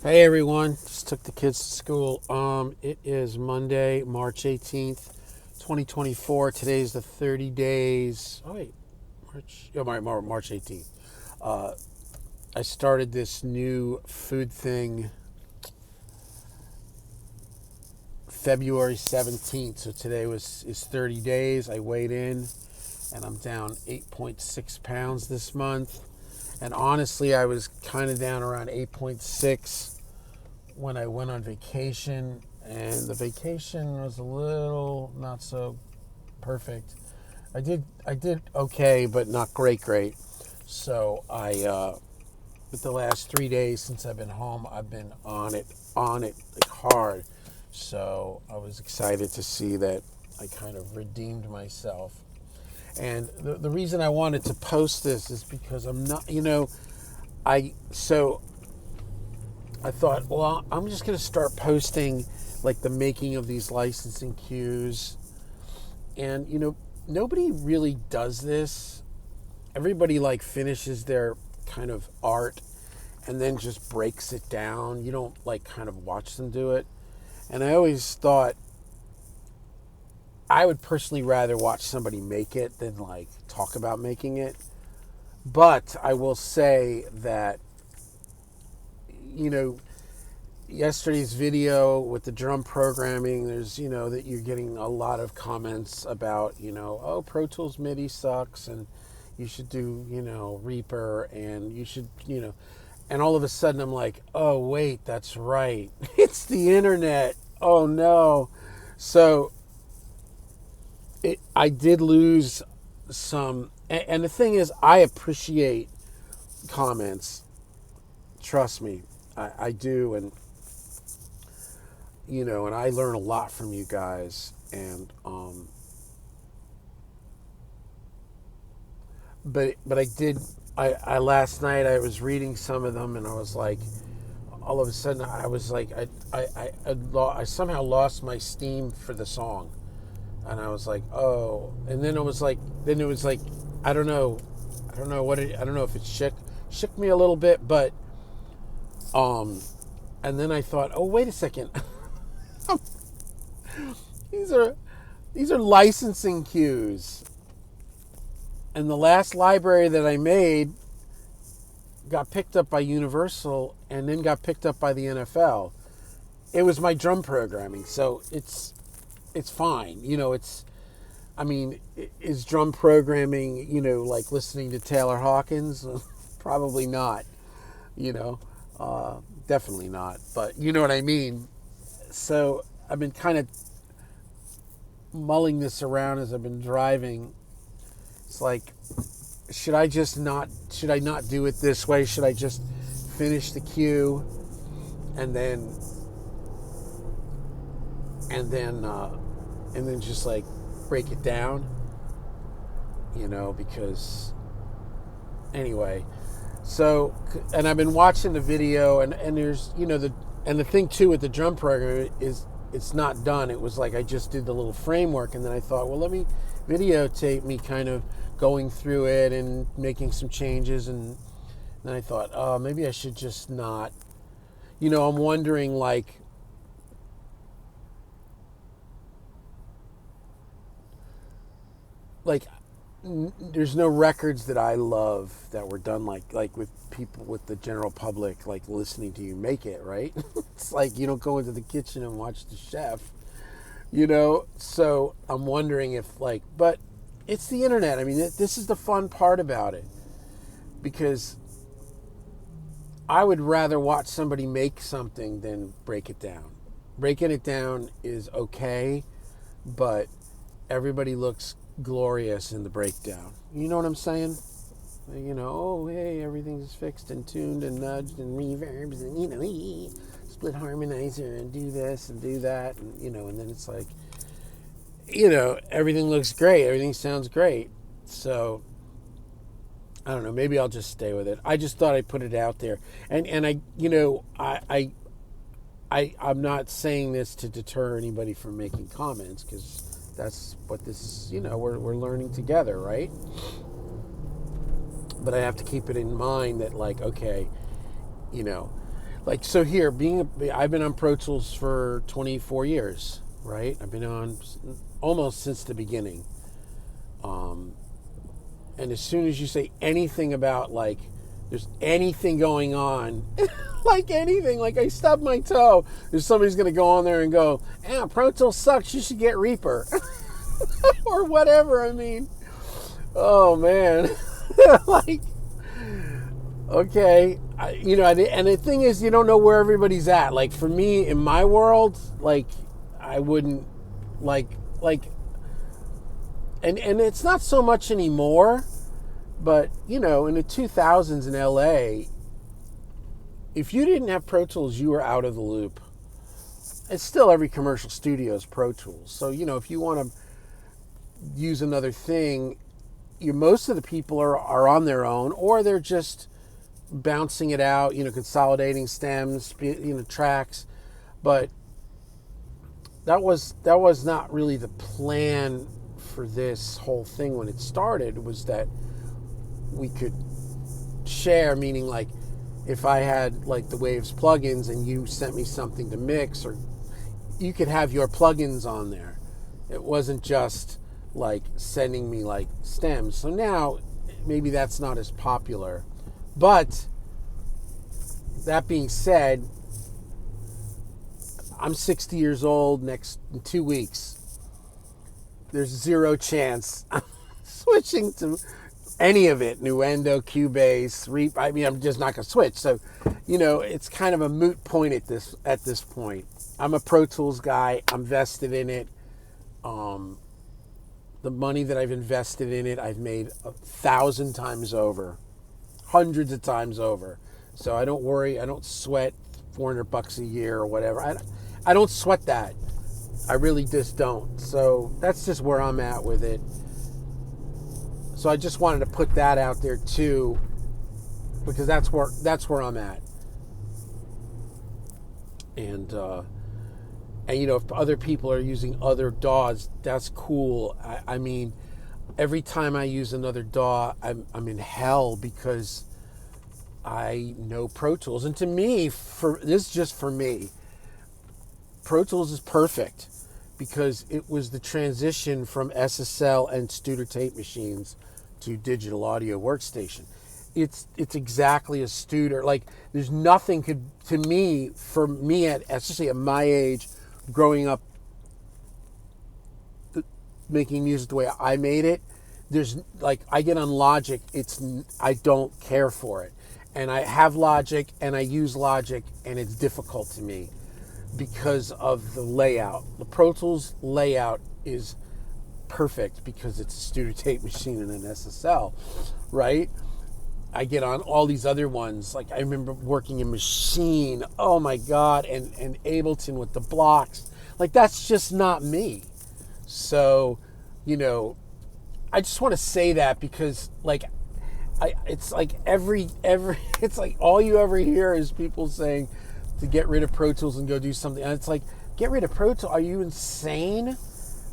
Hey everyone, just took the kids to school. It is Monday, March 18th, 2024. Today's the 30 days. Oh wait, March 18th. Uh, I started this new food thing February 17th. So today is 30 days. I weighed in and I'm down 8.6 pounds this month. And honestly, I was kind of down around 8.6 when I went on vacation, and the vacation was a little not so perfect. I did okay, but not great. So with the last 3 days since I've been home, I've been on it like hard. So I was excited to see that I kind of redeemed myself. And the reason I wanted to post this is because I'm not, I so I thought, well, I'm just going to start posting like the making of these licensing cues. And, nobody really does this. Everybody like finishes their kind of art and then just breaks it down. You don't like kind of watch them do it. And I always thought I would personally rather watch somebody make it than like talk about making it. But I will say that, you know, yesterday's video with the drum programming, there's, that you're getting a lot of comments about, oh, Pro Tools MIDI sucks and you should do, Reaper and you should, and all of a sudden I'm like, oh, wait, that's right. It's the internet. Oh, no. So I did lose some. And the thing is, I appreciate comments. Trust me, I do. And I learn a lot from you guys. And but I did. I last night I was reading some of them, and I was like, all of a sudden I was like, I somehow lost my steam for the song, and I was like, oh, and then it was like, I don't know, I don't know if it shook me a little bit, but and then I thought, oh, wait a second. These are licensing cues. And the last library that I made got picked up by Universal and then got picked up by the NFL. It was my drum programming, so it's fine. Is drum programming, like listening to Taylor Hawkins? Probably not, you know, definitely not. But you know what I mean? So I've been kind of mulling this around as I've been driving. It's like, should I not do it this way? Should I just finish the cue and then just like break it down? Because anyway, so, and I've been watching the video, and there's, the thing too with the drum program is it's not done. It was like I just did the little framework, and then I thought, well, let me videotape me kind of going through it and making some changes, and then I thought, oh, maybe I should just not. I'm wondering, like there's no records that I love that were done like with people, with the general public, like listening to you make it, right? It's like you don't go into the kitchen and watch the chef, so I'm wondering if but it's the internet. I mean, this is the fun part about it, because I would rather watch somebody make something than break it down. Breaking it down is okay, but everybody looks glorious in the breakdown. You know what I'm saying? Oh, hey, everything's fixed and tuned and nudged and reverbs and, split harmonizer and do this and do that. And then it's like, everything looks great. Everything sounds great. So, I don't know. Maybe I'll just stay with it. I just thought I'd put it out there. And I'm not saying this to deter anybody from making comments, because that's what this is, we're learning together, right? But I have to keep it in mind that, okay, Like, so here, I've been on Pro Tools for 24 years, right? I've been on almost since the beginning. And as soon as you say anything about, like, there's anything going on, like anything, like I stubbed my toe, there's somebody's going to go on there and go, Pro Tools sucks, you should get Reaper. Or whatever, I mean. Oh, man. Like, okay. And the thing is, you don't know where everybody's at. Like, for me, in my world, like, I wouldn't, and it's not so much anymore, but, in the 2000s in LA, if you didn't have Pro Tools, you were out of the loop. It's still every commercial studio is Pro Tools. So, if you want to use another thing, most of the people are on their own, or they're just bouncing it out, consolidating stems, tracks. But that was not really the plan for this whole thing when it started. Was that we could share, meaning like if I had like the Waves plugins and you sent me something to mix, or you could have your plugins on there. It wasn't just like sending me like stems. So now maybe that's not as popular. But that being said, I'm 60 years old in 2 weeks. There's zero chance I'm switching to any of it. Nuendo, Cubase, Reap. I mean, I'm just not going to switch. So, it's kind of a moot point at this point. I'm a Pro Tools guy. I'm vested in it. The money that I've invested in it, I've made 1,000 times over, hundreds of times over. So I don't worry. I don't sweat $400 a year or whatever. I don't sweat that. I really just don't. So that's just where I'm at with it. So I just wanted to put that out there too, because that's where I'm at. And if other people are using other DAWs, that's cool. I mean, every time I use another DAW, I'm in hell because I know Pro Tools. And to me, this is just for me, Pro Tools is perfect because it was the transition from SSL and Studer tape machines to digital audio workstation. It's exactly a Studer. Like, there's nothing for me, especially at my age, growing up making music the way I made it, there's like, I get on Logic, I don't care for it. And I have Logic and I use Logic, and it's difficult to me because of the layout. The Pro Tools layout is perfect because it's a Studer tape machine and an SSL, right? I get on all these other ones. Like, I remember working in Machine, oh my God, and Ableton with the blocks. Like, that's just not me. So, I just want to say that because, like, it's like it's like all you ever hear is people saying to get rid of Pro Tools and go do something. And it's like, get rid of Pro Tools? Are you insane?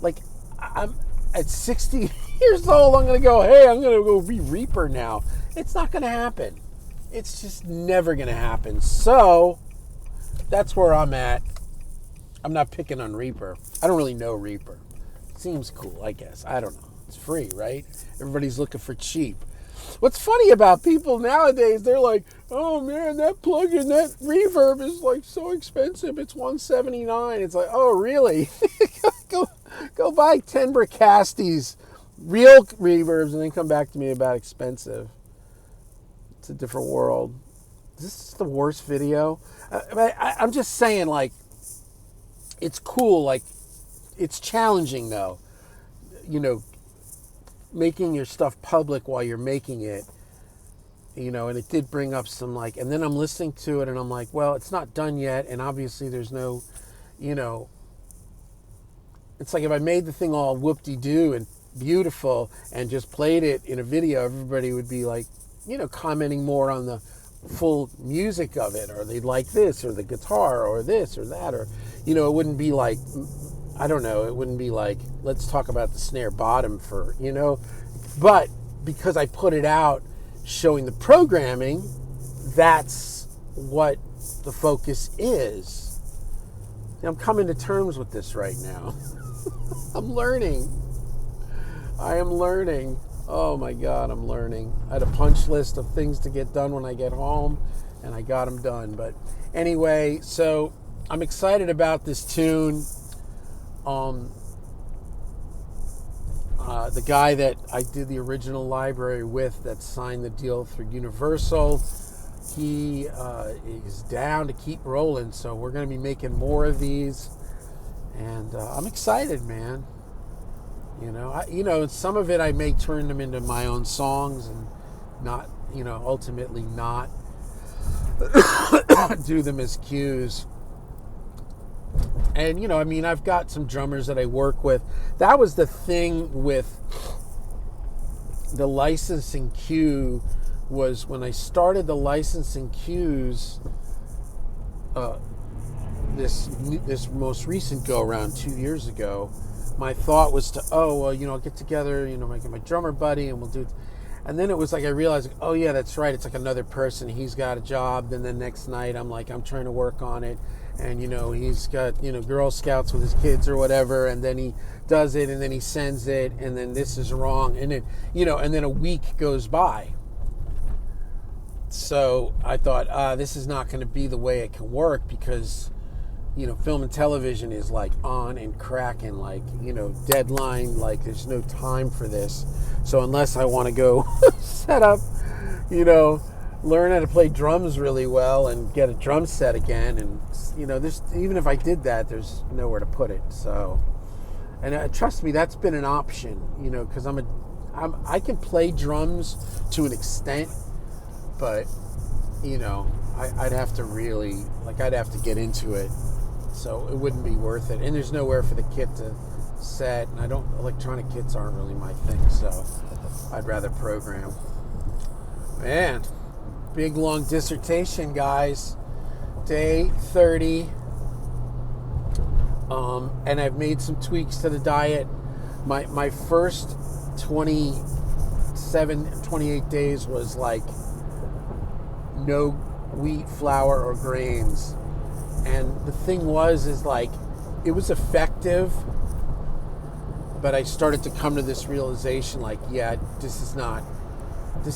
Like, I'm at 60 years old, I'm going to go, hey, I'm going to go be Reaper now. It's not going to happen. It's just never going to happen. So that's where I'm at. I'm not picking on Reaper. I don't really know Reaper. Seems cool, I guess. I don't know. It's free, right? Everybody's looking for cheap. What's funny about people nowadays, they're like, oh man, that plugin, that reverb is like so expensive. It's $179. It's like, oh really? go buy 10 Bricastis, real reverbs, and then come back to me about expensive. It's a different world. Is this the worst video? I'm just saying, like, it's cool. Like, it's challenging though. Making your stuff public while you're making it, and it did bring up some, like, and then I'm listening to it and I'm like, well, it's not done yet. And obviously there's no, it's like if I made the thing all whoop-de-doo and beautiful and just played it in a video, everybody would be like, commenting more on the full music of it, or they'd like this, or the guitar, or this, or that, or, it wouldn't be like, I don't know, it wouldn't be like, let's talk about the snare bottom for, but because I put it out showing the programming, that's what the focus is. I'm coming to terms with this right now. I'm learning. I am learning. Oh my God, I'm learning. I had a punch list of things to get done when I get home, and I got them done. But anyway, so I'm excited about this tune. The guy that I did the original library with that signed the deal through Universal, he is down to keep rolling. So we're going to be making more of these. And I'm excited, man. Some of it I may turn them into my own songs and not, ultimately not do them as cues. And, I've got some drummers that I work with. That was the thing with the licensing cue, was when I started the licensing cues, this most recent go around 2 years ago, my thought was to, I'll get together, my drummer buddy, and we'll do it. And then it was like, I realized, oh yeah, that's right. It's like another person. He's got a job. Then the next night I'm trying to work on it. And, he's got, Girl Scouts with his kids or whatever. And then he does it, and then he sends it, and then this is wrong. And then, and then a week goes by. So I thought, this is not going to be the way it can work, because, film and television is on and cracking, deadline, there's no time for this. So unless I want to go set up, learn how to play drums really well and get a drum set again, and there's, even if I did that, there's nowhere to put it. So, and trust me, that's been an option, because I can play drums to an extent, but I'd have to really, I'd have to get into it, so it wouldn't be worth it. And there's nowhere for the kit to set, and electronic kits aren't really my thing, so I'd rather program. Man, big long dissertation, guys. Day 30. And I've made some tweaks to the diet. My first 28 days was no wheat, flour, or grains. And the thing is it was effective, but I started to come to this realization, this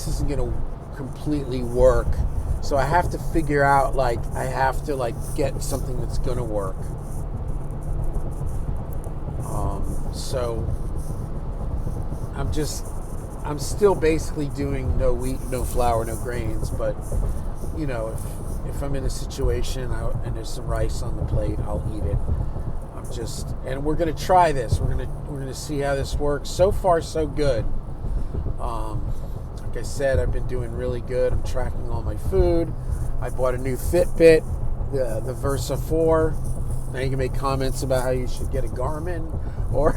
isn't going to completely work. So I have to figure out, I have to, get something that's going to work. So I'm still basically doing no wheat, no flour, no grains, but, if I'm in a situation and there's some rice on the plate, I'll eat it. And we're going to try this. We're going to see how this works. So far, so good. Like I said, I've been doing really good. I'm tracking all my food. I bought a new Fitbit, the Versa 4. Now you can make comments about how you should get a Garmin, or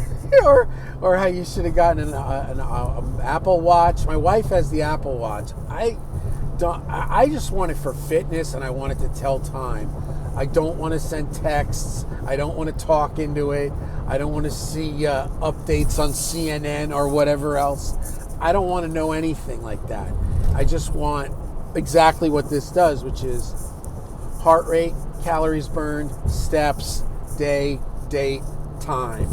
how you should have gotten an Apple Watch. My wife has the Apple Watch. I just want it for fitness, and I want it to tell time. I don't want to send texts. I don't want to talk into it. I don't want to see updates on CNN or whatever else. I don't want to know anything like that. I just want exactly what this does, which is heart rate, calories burned, steps, day, date, time.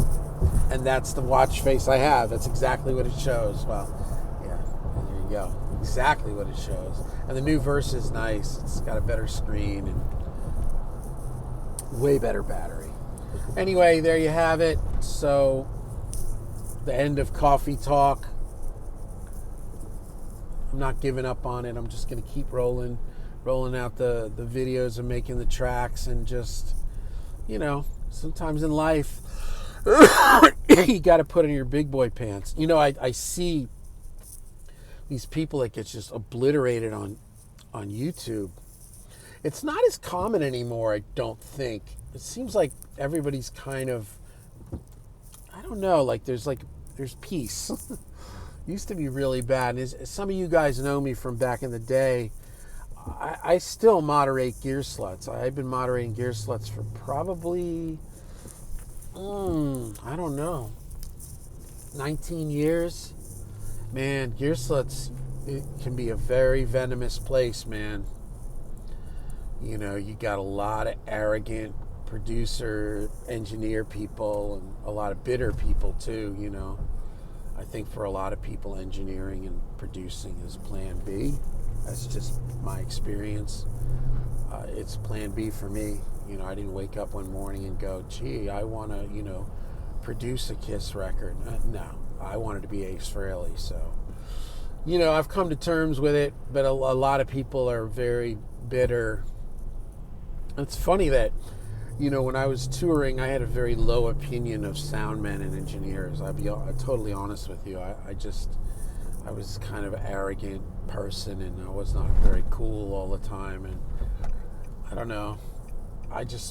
And that's the watch face I have. That's exactly what it shows. Well, yeah, there you go. Exactly what it shows. And the new Versa is nice. It's got a better screen and way better battery. Anyway, there you have it. So, the end of coffee talk. I'm not giving up on it. I'm just going to keep rolling out the videos and making the tracks, and just, sometimes in life, you got to put in your big boy pants. I see these people that get just obliterated on YouTube. It's not as common anymore, I don't think. It seems like everybody's kind of, I don't know, there's peace. Used to be really bad. And as some of you guys know me from back in the day, I still moderate gear sluts. I've been moderating gear sluts for probably, I don't know, 19 years. Man, gear sluts, it can be a very venomous place, man. You know, you got a lot of arrogant producer, engineer people, and a lot of bitter people too, you know. I think for a lot of people, engineering and producing is plan B. That's just my experience. It's plan B for me. You know, I didn't wake up one morning and go, gee, I want to, you know, produce a Kiss record. No, I wanted to be Ace Frehley. So, you know, I've come to terms with it, but a lot of people are very bitter. It's funny that, you know, when I was touring, I had a very low opinion of sound men and engineers. I'll be totally honest with you. I was kind of an arrogant person, and I was not very cool all the time. And I don't know. I used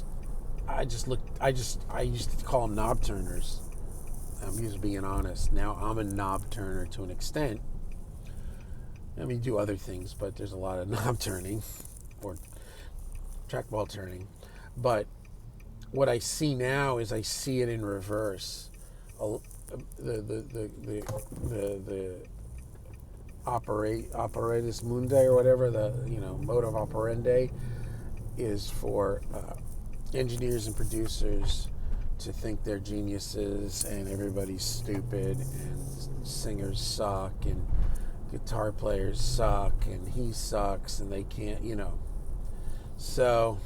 to call them knob turners. I'm just being honest. Now I'm a knob turner to an extent. I mean, do other things, but there's a lot of knob turning or trackball turning. But what I see now is I see it in reverse. The operatus mundi or whatever, the, you know, modus operandi is for engineers and producers to think they're geniuses and everybody's stupid and singers suck and guitar players suck and he sucks and they can't, you know. So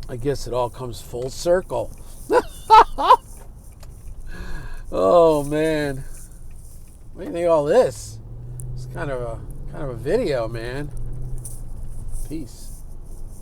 I guess it all comes full circle. Oh man, what do you think of all this? It's kind of a video, man. Peace.